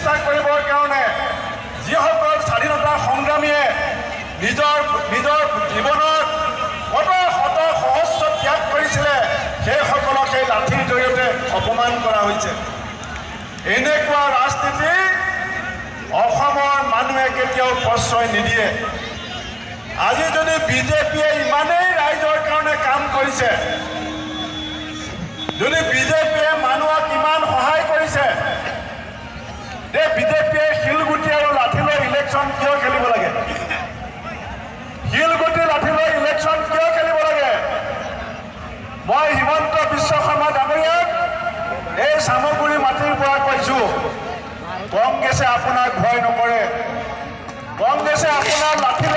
প্ৰতিষ্ঠা কৰিবৰ কাৰণে যিসকল স্বাধীনতা সংগ্ৰামীয়ে নিজৰ জীৱনত শত শত সহস্ৰ ত্যাগ কৰিছিলে সেইসকলক সেই লাঠিৰ জৰিয়তে অপমান কৰা হৈছে। এনেকুৱা ৰাজনীতি অসমৰ মানুহে কেতিয়াও প্ৰশ্ৰয় নিদিয়ে। আজি যদি বিজেপিয়ে ইমানেই ৰাইজৰ কাৰণে কাম কৰিছে, যদি বিজেপিয়ে মানুহক ইমান সহায় কৰিছে, বিজেপিয়ে শিলগুটি আৰু লাঠি লৈ ইলেকশ্যন কিয় খেলিব লাগে? শিলগুটি লাঠি লৈ ইলেকশ্যন কিয় খেলিব লাগে? মই হিমন্ত বিশ্ব শৰ্মা ডাঙৰীয়াক এই চামগুৰি মাটিৰ পৰা কৈছোঁ, কংগ্ৰেছে আপোনাক ভয় নকৰে। কংগ্ৰেছে আপোনাৰ লাঠি